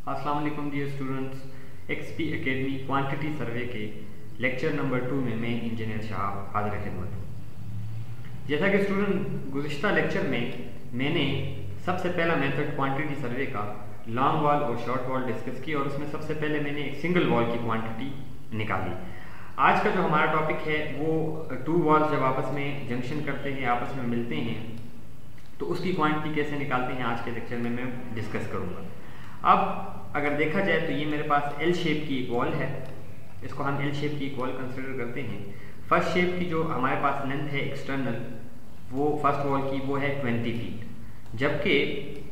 अस्सलाम वालेकुम dear students, XP academy quantity survey के लेक्चर नंबर 2 में मैं इंजीनियर शाह हाजिर खिदमत हूँ। जैसा कि स्टूडेंट गुज़िश्ता लेक्चर में मैंने सबसे पहला मेथड क्वांटिटी सर्वे का लॉन्ग वॉल और शॉर्ट वॉल डिस्कस की और उसमें सबसे पहले मैंने एक सिंगल वॉल की क्वांटिटी निकाली। आज का जो हमारा टॉपिक है वो टू वॉल्स जब आपस में जंक्शन करते हैं, आपस में मिलते हैं, तो उसकी क्वांटिटी कैसे निकालते हैं आज के लेक्चर में मैं डिस्कस करूँगा। अब अगर देखा जाए तो ये मेरे पास एल शेप की एक वॉल है, इसको हम एल शेप की एक वॉल कंसिडर करते हैं। फर्स्ट शेप की जो हमारे पास लेंथ है एक्सटर्नल, वो फर्स्ट वॉल की वो है 20 फीट, जबकि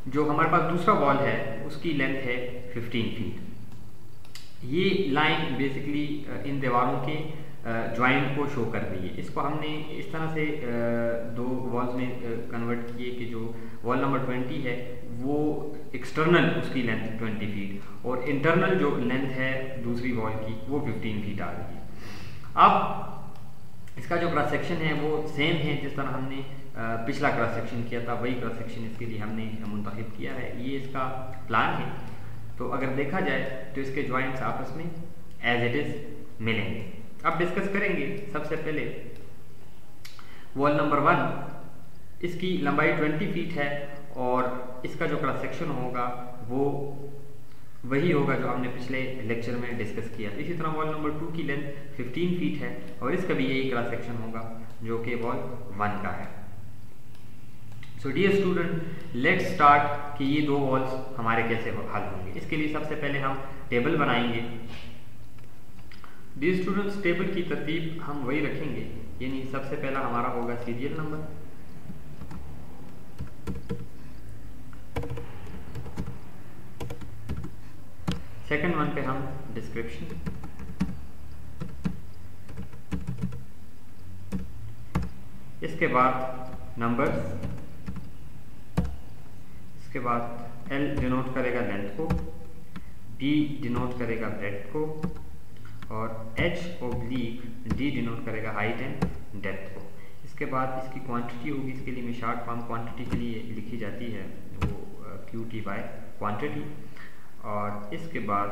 जो हमारे पास दूसरा वॉल है उसकी लेंथ है 15 फीट। ये लाइन बेसिकली इन दीवारों के जॉइंट को शो कर रही है। इसको हमने इस तरह से दो वॉल्स में कन्वर्ट किए कि जो वॉल नंबर 20 है वो एक्सटर्नल उसकी लेंथ 20 फीट और इंटरनल जो लेंथ है दूसरी वॉल की वो 15 फीट आ रही है। अब इसका जो क्रॉस सेक्शन है वो सेम है जिस तरह हमने पिछला क्रॉस सेक्शन किया था, वही क्रॉस सेक्शन इसके लिए हमने मुंतखब किया है। ये इसका प्लान है। तो अगर देखा जाए तो इसके जॉइंट्स आपस में एज इट इज मिलेंगे। अब डिस्कस करेंगे। सबसे पहले वॉल नंबर 1, इसकी लंबाई 20 फीट है और इसका जो क्रॉस सेक्शन होगा वो वही होगा जो हमने पिछले लेक्चर में डिस्कस किया। इसी तरह वॉल नंबर 2 की लेंथ 15 फीट है और इसका भी यही क्रॉस सेक्शन होगा जो कि वॉल 1 का है। So dear student, let's start कि ये दो वॉल्स हमारे कैसे हल होंगे। इसके लिए सबसे पहले हम टेबल बनाएंगे। डियर स्टूडेंट्स, टेबल की तरतीब हम वही रखेंगे, यानी सबसे पहला हमारा होगा सीरियल नंबर, सेकंड वन पे हम डिस्क्रिप्शन, इसके बाद नंबर्स, इसके बाद L डिनोट करेगा लेंथ को, D डिनोट करेगा ब्रेड्थ को और H/D डिनोट करेगा हाइट एंड डेप्थ को। इसके बाद इसकी क्वांटिटी होगी, इसके लिए मैं शॉर्ट फॉर्म क्वांटिटी के लिए लिखी जाती है वो QT बाय क्वांटिटी, और इसके बाद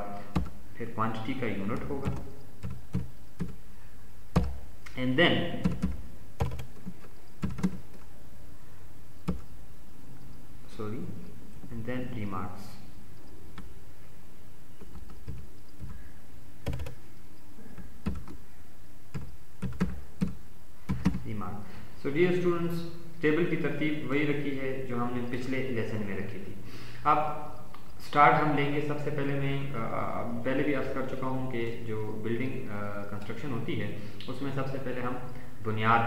फिर क्वांटिटी का यूनिट होगा and then remarks. So dear students, table की तरतीब वही रखी है जो हमने पिछले लेसन में रखी थी। अब स्टार्ट हम लेंगे। सबसे पहले मैं पहले भी अर्ज कर चुका हूँ कि जो बिल्डिंग कंस्ट्रक्शन होती है उसमें सबसे पहले हम बुनियाद,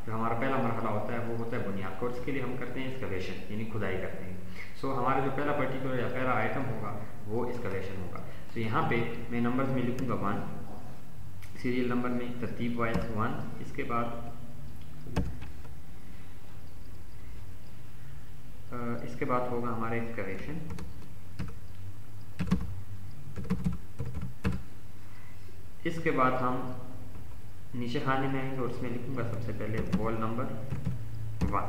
जो हमारा पहला मरहला होता है वो होता है बुनियाद। कोर्स के लिए हम करते हैं एक्सकवेशन, यानी खुदाई करते हैं। सो हमारा जो पहला पर्टिकुलर या पहला आइटम होगा वो एक्सकवेशन होगा। तो यहाँ पे मैं नंबर्स में लिखूँगा 1, सीरियल नंबर में तरतीब वाइज 1, इसके बाद होगा हमारा एक्सकवेशन, इसके बाद हम नीचे खाने में आएंगे और उसमें लिखूंगा सबसे पहले wall number 1,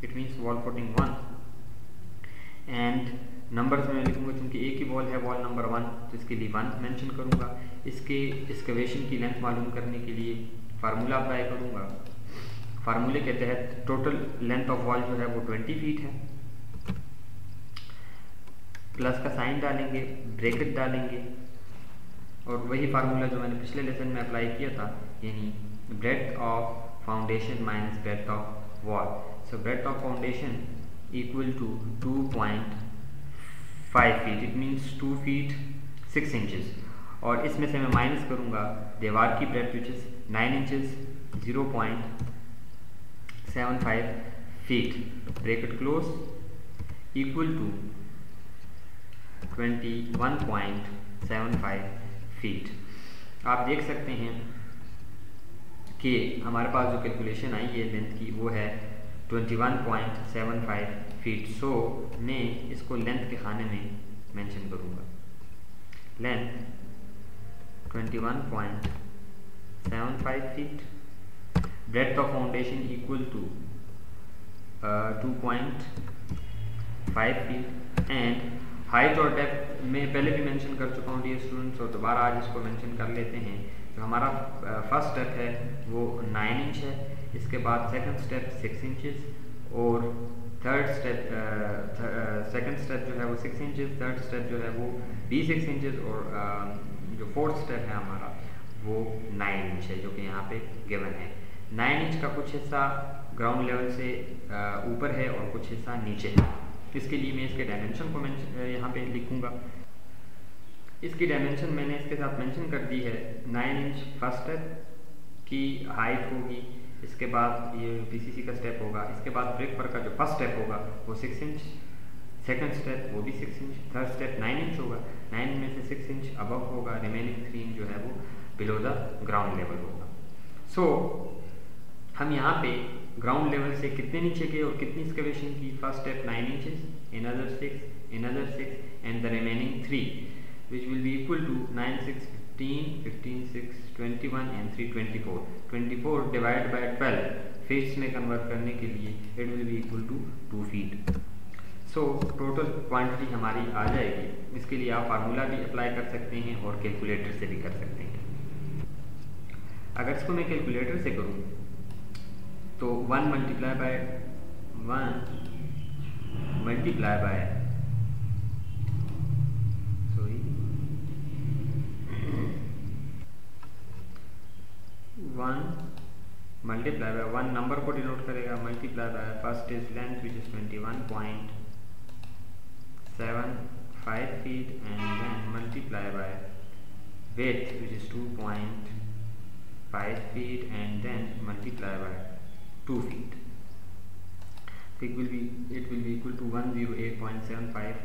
it means wall footing 1, and numbers में लिखूंगा क्योंकि एक ही वॉल है वॉल नंबर 1 तो इसके लिए 1 मेंशन करूंगा। इसके एक्सकवेशन की लेंथ मालूम करने के लिए फार्मूला अप्लाई करूंगा। फार्मूले के तहत टोटल लेंथ ऑफ वॉल जो है वो 20 फीट है, प्लस का साइन डालेंगे, ब्रैकेट डालेंगे और वही फार्मूला जो मैंने पिछले लेसन में अप्लाई किया था, यानी breadth of foundation minus breadth of wall. So breadth of foundation equal to 2.5 feet, it means 2 feet 6 inches, और इसमें से मैं माइनस करूँगा दीवार की breadth which is 9 inches 0.75 feet, bracket close, equal to 21.75 feet. आप देख सकते हैं कि हमारे पास जो कैलकुलेशन आई है लेंथ की वो है 21.75 फीट। सो मैं इसको लेंथ के खाने में मेंशन करूँगा, length 21.75 feet, breadth of foundation equal to 2.5 feet and height और डेप्थ में पहले भी मेंशन कर चुका हूँ डियर स्टूडेंट्स, और दोबारा आज इसको मेंशन कर लेते हैं। जो हमारा फर्स्ट स्टेप है वो 9 इंच है, इसके बाद सेकंड स्टेप 6 इंचेस, और थर्ड स्टेप सेकंड स्टेप जो है वो 6 इंचेस, थर्ड स्टेप जो है वो भी 6 इंचेस, और जो फोर्थ स्टेप है हमारा वो 9 इंच है, जो कि यहाँ पे गिवन है। 9 इंच का कुछ हिस्सा ग्राउंड लेवल से ऊपर है और कुछ हिस्सा नीचे है। इसके लिए मैं इसके डायमेंशन को यहाँ पे लिखूँगा। इसकी डायमेंशन मैंने इसके साथ मेंशन कर दी है। 9 इंच फर्स्ट स्टेप की हाइट होगी, इसके बाद ये पीसीसी का स्टेप होगा, इसके बाद ब्रिक वर्क का जो फर्स्ट स्टेप होगा वो 6 इंच, सेकंड स्टेप वो भी 6 इंच, थर्ड स्टेप 9 इंच होगा, 9 में से 6 इंच अबव होगा, रिमेनिंग 3 इंच जो है वो बिलो द ग्राउंड लेवल होगा। सो हम यहाँ पे ग्राउंड लेवल से कितने नीचे गए और कितनी एक्सकवेशन की? First step 9 inches, another 6 and the remaining 3 which will be equal to 9 6 15 15 6 21 and 3 24 divided by 12 feats में कन्वर्ट करने के लिए it will be equal to 2 feet। So total quantity हमारी आ जाएगी। इसके लिए आप फार्मूला भी अप्लाई कर सकते हैं और कैलकुलेटर से भी कर सकते हैं। अगर इसको मैं कैलकुलेटर से करूँ तो 1 multiply by 1 multiply by 1 number को डिनोट करेगा, multiply by first is length which is 21.75 feet and then multiply by width which is 2.5 feet and then multiply by 2 feet. It will be equal to 108.75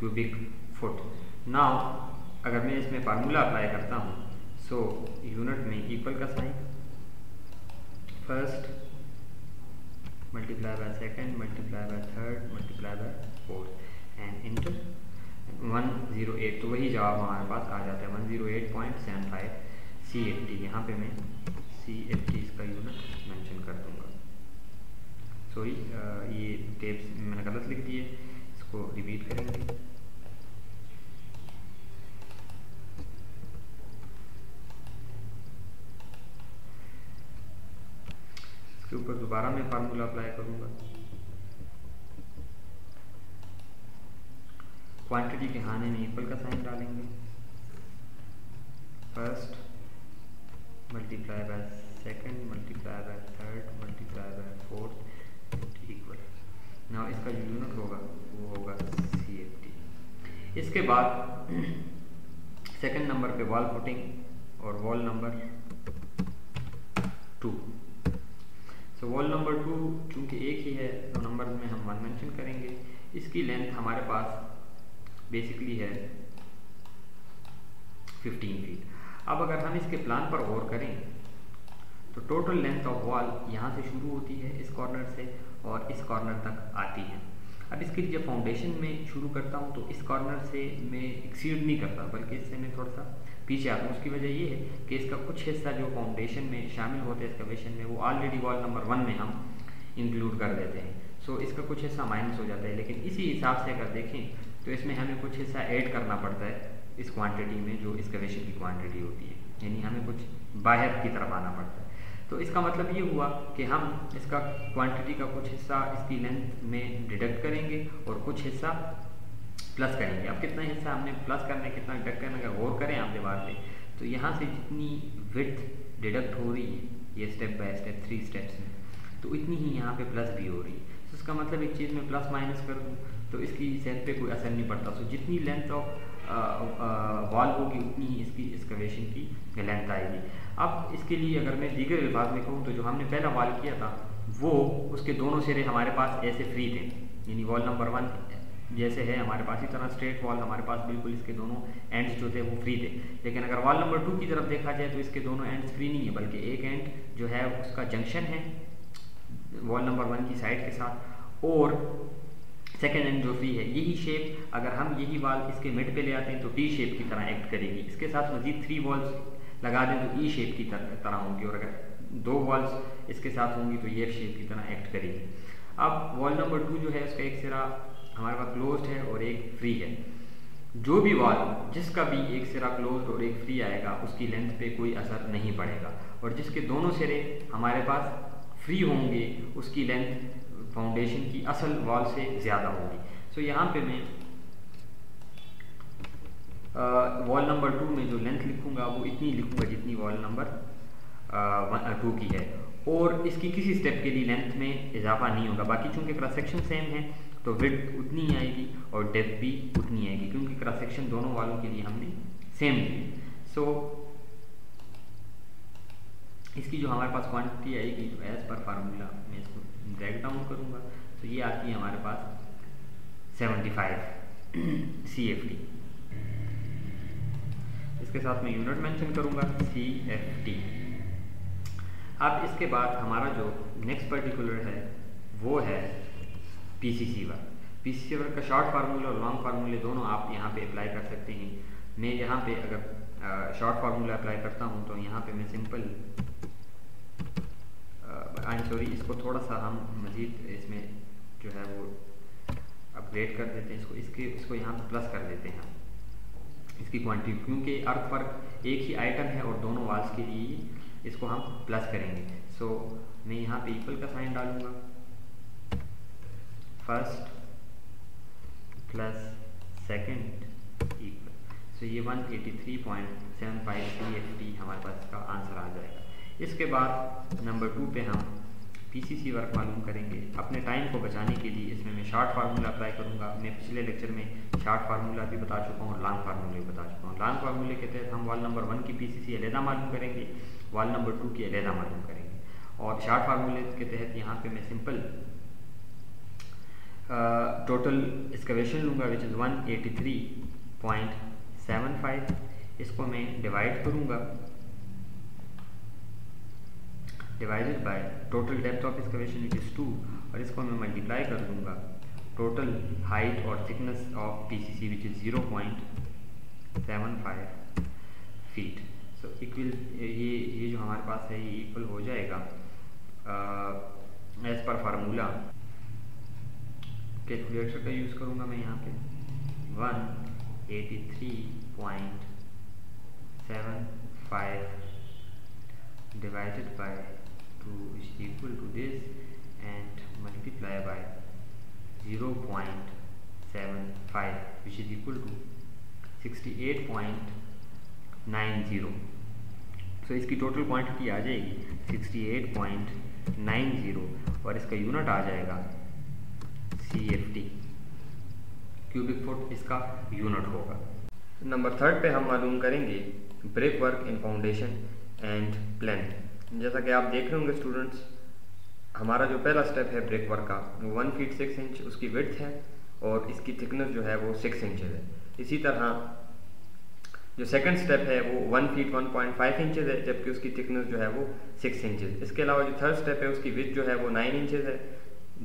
cubic foot. Now अगर मैं इसमें formula apply करता हूँ, so unit में equal का sign, first multiply by second multiply by third multiply by fourth and enter 108, तो वही जवाब हमारे पास आ जाता है 108.75 CFT। यहाँ पे मैं CFT इसका यूनिट मेंशन कर दूंगा। सॉरी ये टेप्स मैंने गलत लिख दिए, इसको रिपीट करेंगे। इसके ऊपर दोबारा मैं फार्मूला अप्लाई करूंगा। क्वांटिटी के खाने में इक्वल का साइन डालेंगे, first multiply by second multiply by third multiply by fourth equal. Now इसका जो यूनिट होगा वो होगा CFT। इसके बाद सेकंड नंबर पे वॉल फुटिंग और वॉल नंबर 2। सो वॉल नंबर 2 चूँकि एक ही है तो नंबर में हम 1 मेंशन करेंगे। इसकी लेंथ हमारे पास बेसिकली है 15 फीट। अब अगर हम इसके प्लान पर गौर करें तो टोटल लेंथ ऑफ वॉल यहाँ से शुरू होती है इस कॉर्नर से और इस कॉर्नर तक आती है। अब इसके लिए जब फाउंडेशन में शुरू करता हूँ तो इस कॉर्नर से मैं एक्सीड नहीं करता, बल्कि इससे मैं थोड़ा सा पीछे आता हूँ। उसकी वजह ये है कि इसका कुछ हिस्सा जो फाउंडेशन में शामिल होते हैं एक्सकवेशन में, वो ऑलरेडी वॉल नंबर 1 में हम इंक्लूड कर देते हैं। सो इसका कुछ हिस्सा माइनस हो जाता है, लेकिन इसी हिसाब से अगर देखें तो इसमें हमें कुछ हिस्सा ऐड करना पड़ता है इस क्वांटिटी में जो एक्सकवेशन की क्वांटिटी होती है, यानी हमें कुछ बाहर की तरफ आना पड़ता है। तो इसका मतलब ये हुआ कि हम इसका क्वांटिटी का कुछ हिस्सा इसकी लेंथ में डिडक्ट करेंगे और कुछ हिस्सा प्लस करेंगे। अब कितना हिस्सा हमने प्लस करना है, कितना डिडक्ट करना है, अगर गौर करें आप दीवार पे तो यहाँ से जितनी विड्थ डिडक्ट हो रही है ये स्टेप बाय स्टेप 3 स्टेप्स में, तो इतनी ही यहाँ पे प्लस भी हो रही है। तो इसका मतलब एक चीज़ में प्लस माइनस कर दूँ तो इसकी सेट पे कोई असर नहीं पड़ता। सो जितनी लेंथ ऑफ वॉल होगी उतनी ही इसकी एक्सकवेशन की लेंथ आएगी। अब इसके लिए अगर मैं दीगर अल्फाज में कहूँ तो जो हमने पहला वॉल किया था वो उसके दोनों सिरे हमारे पास ऐसे फ्री थे, यानी वॉल नंबर 1 जैसे है हमारे पास, इस तरह स्ट्रेट वॉल हमारे पास बिल्कुल इसके दोनों एंड्स जो थे वो फ्री थे। लेकिन अगर वॉल नंबर 2 की तरफ देखा जाए तो इसके दोनों एंड्स फ्री नहीं है, बल्कि एक एंड जो है उसका जंक्शन है वॉल नंबर 1 की साइड के साथ और सेकेंड एंड जो फ्री है। यही शेप अगर हम यही वॉल इसके मिड पे ले आते हैं तो टी शेप की तरह एक्ट करेगी। इसके साथ मजीद 3 वॉल्स लगा दें तो ई शेप की तरह होंगी, और अगर 2 वॉल्स इसके साथ होंगी तो ये शेप की तरह एक्ट करेगी। अब वॉल नंबर 2 जो है उसका एक सिरा हमारे पास क्लोज्ड है और एक फ्री है। जो भी वॉल जिसका भी एक सिरा क्लोज्ड और एक फ्री आएगा उसकी लेंथ पे कोई असर नहीं पड़ेगा, और जिसके दोनों सिरे हमारे पास फ्री होंगे उसकी लेंथ फाउंडेशन की असल वॉल से ज़्यादा होगी। सो यहाँ पे मैं वॉल नंबर 2 में जो लेंथ लिखूँगा वो इतनी लिखूँगा जितनी वॉल नंबर 2 की है, और इसकी किसी स्टेप के लिए लेंथ में इजाफा नहीं होगा। बाकी चूँकि क्रॉस सेक्शन सेम है तो विड्थ उतनी ही आएगी और डेप्थ भी उतनी आएगी, क्योंकि क्रॉस सेक्शन दोनों वालों के लिए हमने सेम लिए। सो इसकी जो हमारे पास क्वांटिटी आएगी तो एज पर फार्मूला मैं इसको ब्रेक डाउन करूँगा, तो ये आती है हमारे पास 75 CFT। इसके साथ मैं यूनिट मेंशन करूँगा CFT। अब इसके बाद हमारा जो नेक्स्ट पर्टिकुलर है वो है PCC वर्क। PCC वर्क का शॉर्ट फार्मूला और लॉन्ग फार्मूले दोनों आप यहाँ पे अप्लाई कर सकते हैं। मैं यहाँ पे अगर शॉर्ट फार्मूला अप्लाई करता हूँ तो यहाँ पे मैं सिंपल इसको थोड़ा सा हम मज़ीद इसमें जो है वो अपग्रेड कर देते हैं, इसको यहाँ पे प्लस कर देते हैं इसकी क्वांटिटी, क्योंकि अर्थ वर्क एक ही आइटम है और दोनों वाल्स के लिए इसको हम प्लस करेंगे। सो मैं यहाँ पे इक्वल का साइन डालूँगा, फर्स्ट प्लस सेकंड इक्वल। सो ये 183.75 CFT हमारे पास इसका आंसर आ जाएगा। इसके बाद नंबर 2 पे हम PCC वर्क मालूम करेंगे। अपने टाइम को बचाने के लिए इसमें मैं शॉर्ट फार्मूला अप्लाई करूँगा। मैं पिछले लेक्चर में शॉर्ट फार्मूला भी बता चुका हूँ और लॉन्ग फार्मूले भी बता चुका हूँ। लॉन्ग फार्मूले के तहत हम वॉल नंबर 1 की PCC अलहदा मालूम करेंगे, वॉल नंबर 2 की अलहदा मालूम करेंगे, और शॉर्ट फार्मूले के तहत यहाँ पे मैं सिंपल टोटल एक्सकवेशन लूँगा विच इज़ 183.75। इसको मैं डिवाइड करूँगा, divided by total depth of excavation which is 2, और इसको मैं मल्टीप्लाई कर दूँगा टोटल हाइट और thickness of PCC which is 0.75 feet. So equal ये जो हमारे पास है ये इक्वल हो जाएगा एज पर फार्मूला। कैलकुलेटर का यूज़ करूँगा मैं यहाँ पे 183.75 divided by 2 is equal to this and multiply by 0.75 which is equal to 68.90। तो इसकी टोटल क्वांटिटी आ जाएगी 68.90 और इसका यूनिट आ जाएगा CFT, क्यूबिक फुट इसका यूनिट होगा। नंबर 3 पे हम मालूम करेंगे brick work in foundation and plinth. जैसा कि आप देख रहे होंगे स्टूडेंट्स, हमारा जो पहला स्टेप है ब्रिक वर्क का वो 1 फीट 6 इंच उसकी विड्थ है और इसकी थिकनेस जो है वो 6 इंचेस है। इसी तरह जो सेकंड स्टेप है वो 1 फीट 1.5 इंचेस है, जबकि उसकी थिकनेस जो है वो 6 इंचेस। इसके अलावा जो थर्ड स्टेप है उसकी विड्थ जो है वो 9 इंचेस है,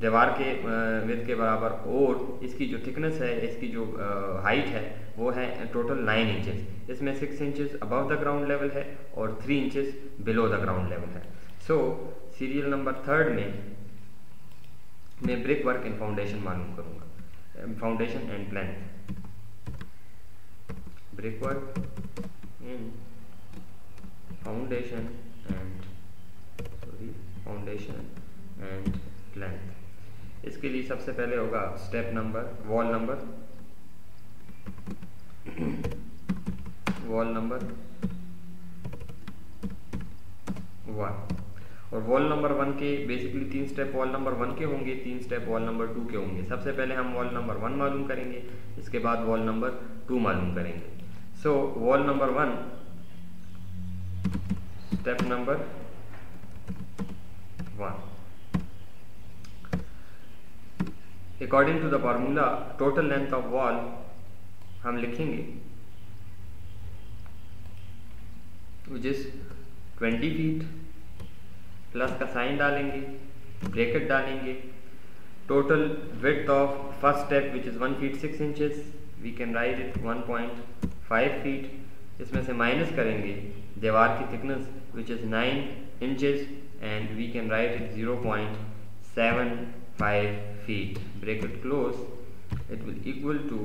दीवार के विड्थ के बराबर, और इसकी जो थिकनेस है, इसकी जो हाइट है वो है टोटल 9 इंचेस। इसमें 6 inches above the ground level है और 3 inches below the ground level है। सो सीरियल नंबर 3 में मैं ब्रिक वर्क इन फाउंडेशन मालूम करूँगा, foundation and plinth. Brick work in foundation and plinth. इसके लिए सबसे पहले होगा स्टेप नंबर वॉल नंबर 1, और वॉल नंबर 1 के बेसिकली 3 स्टेप वॉल नंबर 1 के होंगे, 3 स्टेप वॉल नंबर 2 के होंगे। सबसे पहले हम वॉल नंबर 1 मालूम करेंगे, इसके बाद वॉल नंबर 2 मालूम करेंगे। So wall number 1, step number 1, according to the formula total length of wall हम लिखेंगे विच इज 20 फीट, प्लस का साइन डालेंगे, ब्रैकेट डालेंगे, total width of first step which is 1 feet 6 inches, we can write it 1.5 feet. इसमें से minus करेंगे दीवार की thickness which is 9 inches and we can write it 0.75 feet, bracket close, it will equal to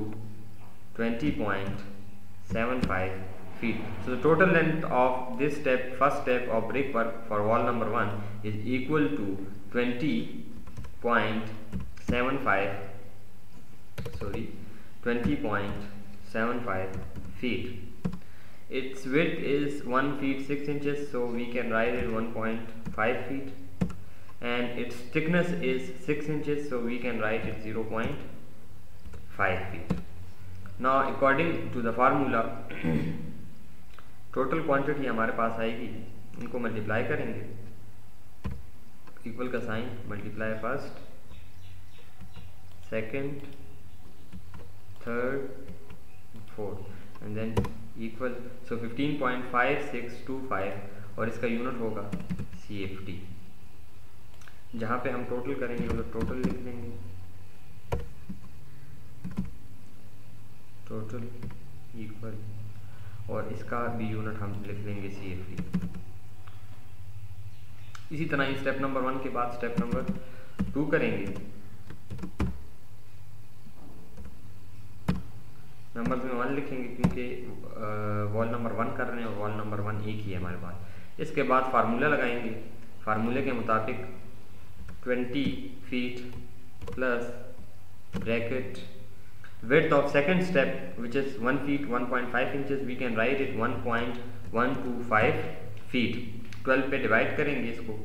20.75 feet. So the total length of this step, first step of brickwork for wall number 1 is equal to 20.75 feet. Its width is 1 feet 6 inches, so we can write it 1.5 feet, and its thickness is 6 inches, so we can write it 0.5 feet. Now according to the formula total quantity हमारे पास आएगी, इनको multiply करेंगे, equal का sign, multiply first, second, third, fourth and then equal, so 15.5625 और इसका unit होगा CFT। जहाँ पे हम टोटल करेंगे उधर टोटल लिख देंगे, टोटल इक्वल, और इसका भी यूनिट हम लिख लेंगे CFT। इसी तरह ही स्टेप नंबर 1 के बाद स्टेप नंबर 2 करेंगे। नंबर्स में 1 लिखेंगे क्योंकि वॉल नंबर 1 कर रहे हैं और वॉल नंबर 1 एक ही है हमारे पास। इसके बाद फार्मूला लगाएंगे, फार्मूले के मुताबिक 20 feet plus bracket width of second step which is 1 feet 1.5 inches, we can write it 1.125 feet। 12 पे डिवाइड करेंगे इसको,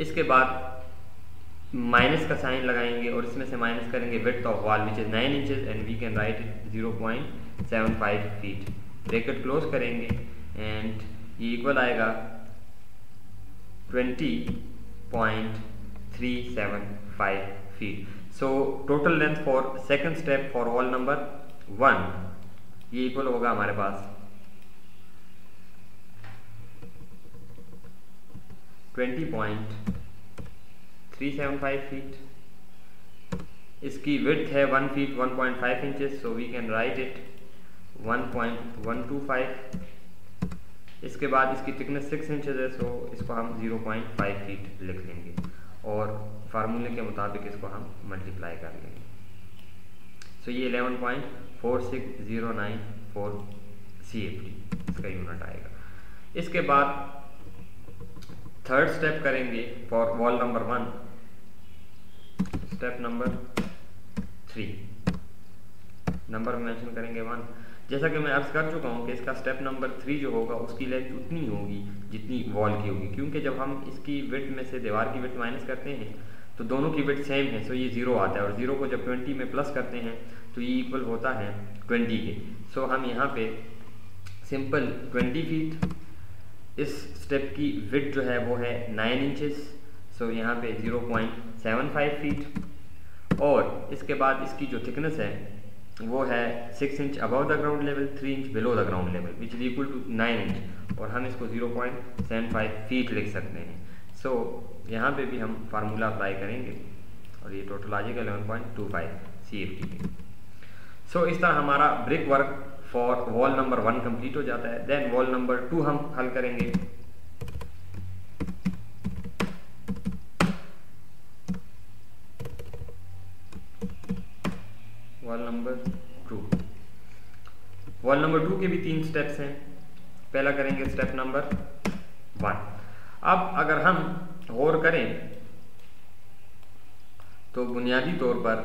इसके बाद माइनस का साइन लगाएंगे और इसमें से माइनस करेंगे width of wall which is 9 inches and we can write it 0.75 feet। Bracket close करेंगे एंड ये इक्वल आएगा 20.375 feet। So total length for second step for wall number 1 ये इक्वल होगा हमारे पास 20.375 feet। इसकी width है 1 feet 1.5 inches, so we can write it 1.125। इसके बाद इसकी thickness 6 inches है, so इसको हम 0.5 feet लिख लेंगे और फार्मूले के मुताबिक इसको हम मल्टीप्लाई कर लेंगे। सो ये 11.46094 CFT इसका यूनिट आएगा। इसके बाद थर्ड स्टेप करेंगे for wall number 1, step number 3, number mention करेंगे 1। जैसा कि मैं अर्ज कर चुका हूँ कि इसका स्टेप नंबर 3 जो होगा उसकी लेंथ उतनी होगी जितनी वॉल की होगी, क्योंकि जब हम इसकी विड्थ में से दीवार की विड्थ माइनस करते हैं तो दोनों की विड्थ सेम है, सो ये 0 आता है और 0 को जब 20 में प्लस करते हैं तो ये इक्वल होता है 20 के। सो हम यहाँ पे सिंपल 20 फीट, इस स्टेप की विड्थ जो है वो है 9 इंचेस, सो यहाँ पे 0.75 फीट, और इसके बाद इसकी जो थिकनेस है वो है 6 inch above the ground level, 3 inch below the ground level which is equal to 9 inch, और हम इसको 0.75 फीट लिख सकते हैं। सो यहाँ पे भी हम फार्मूला अप्लाई करेंगे और ये टोटल आ जाएगा 11.25 CFT। सो इस तरह हमारा brick work for wall number 1 complete हो जाता है। देन वॉल नंबर 2 हम हल करेंगे। वॉल नंबर 2 के भी 3 स्टेप्स हैं। पहला करेंगे स्टेप नंबर 1। अब अगर हम गौर करें तो बुनियादी तौर पर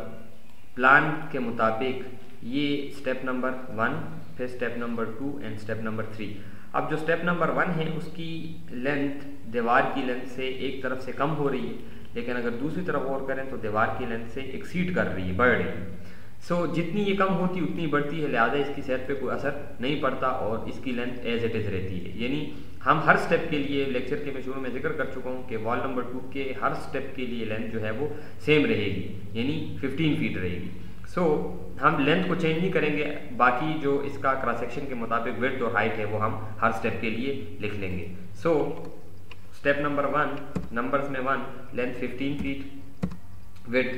प्लान के मुताबिक ये स्टेप नंबर 1, फिर step number 2 and step number 3। अब जो स्टेप नंबर 1 है उसकी लेंथ दीवार की लेंथ से एक तरफ से कम हो रही है, लेकिन अगर दूसरी तरफ गौर करें तो दीवार की लेंथ से एक्सीड कर रही है, बढ़ रही है। सो जितनी ये कम होती उतनी बढ़ती है, लिहाजा इसकी सेहत पे कोई असर नहीं पड़ता और इसकी लेंथ एज इट इज़ रहती है। यानी हम हर स्टेप के लिए, लेक्चर के मैं शुरू में जिक्र कर चुका हूँ कि वॉल नंबर 2 के हर स्टेप के लिए लेंथ जो है वो सेम रहेगी, यानी 15 फीट रहेगी। सो हम लेंथ को चेंज नहीं करेंगे, बाकी जो इसका क्रॉस सेक्शन के मुताबिक विड्थ और हाइट है वो हम हर स्टेप के लिए लिख लेंगे। सो स्टेप नंबर 1, नंबर्स में 1, length 15 feet, width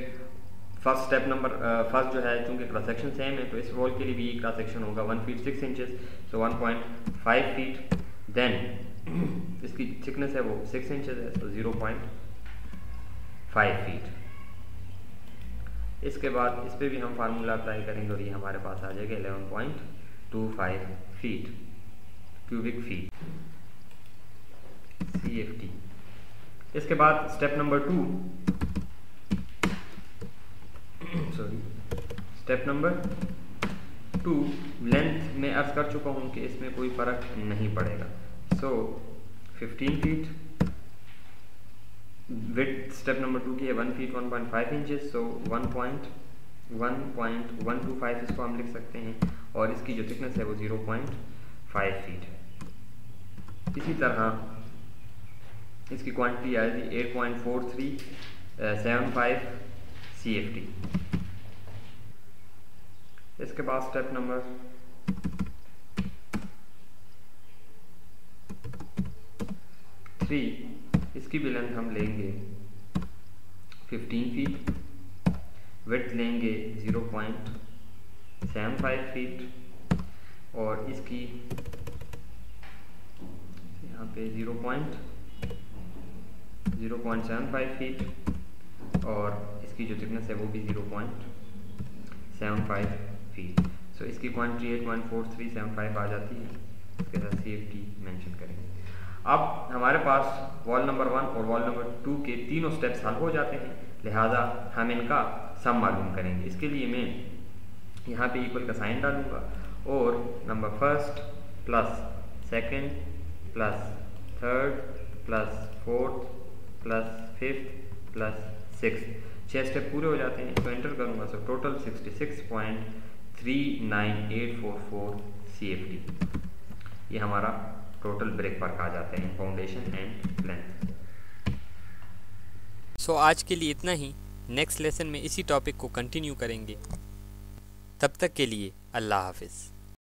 first step number first जो है चूंकि क्रॉस सेक्शन सेम है तो इस वॉल के लिए भी क्रॉस सेक्शन होगा 1 फीट 6 इंचेस, सो 1.5 फीट। देन इसकी थिकनेस है वो 6 इंचेस है, तो 0.5 फीट। इसके बाद इस पर भी हम फार्मूला अप्लाई करेंगे और ये हमारे पास आ जाएगा 11.25 फीट क्यूबिक फीट CFT। इसके बाद step number 2 step number 2 length में अर्ज कर चुका हूँ कि इसमें कोई फ़र्क नहीं पड़ेगा। सो 15 फीट, विड्थ स्टेप नंबर 2 की है 1 फीट 1.5 इंचेस, सो 1.125 इसको हम लिख सकते हैं और इसकी जो थिकनेस है वो 0.5 फीट है। इसी तरह इसकी क्वांटिटी आएगी 8.4375 CFT। इसके बाद स्टेप नंबर 3, इसकी भी लेंथ हम लेंगे 15 फीट, विड्थ लेंगे 0.75 फीट और इसकी यहाँ पे 0.75 फीट और इसकी जो थिकनेस है वो भी 0.75 फीट। सो इसकी क्वांटिटी 8.4375 आ जाती है। इसके साथ CFT मेंशन करेंगे। अब हमारे पास वॉल नंबर 1 और वॉल नंबर 2 के तीनों स्टेप्स हल हो जाते हैं, लिहाजा हम इनका सम मालूम करेंगे। इसके लिए मैं यहाँ पे इक्वल का साइन डालूंगा और number first plus second plus third plus fourth plus fifth plus six, 6 step पूरे हो जाते हैं। तो एंटर करूँगा, सो टोटल 66.39844 CFT। ये हमारा टोटल ब्रेक वर्क आ जाते हैं, फाउंडेशन एंड लेंथ। सो आज के लिए इतना ही। नेक्स्ट लेसन में इसी टॉपिक को कंटिन्यू करेंगे। तब तक के लिए अल्लाह हाफिज़।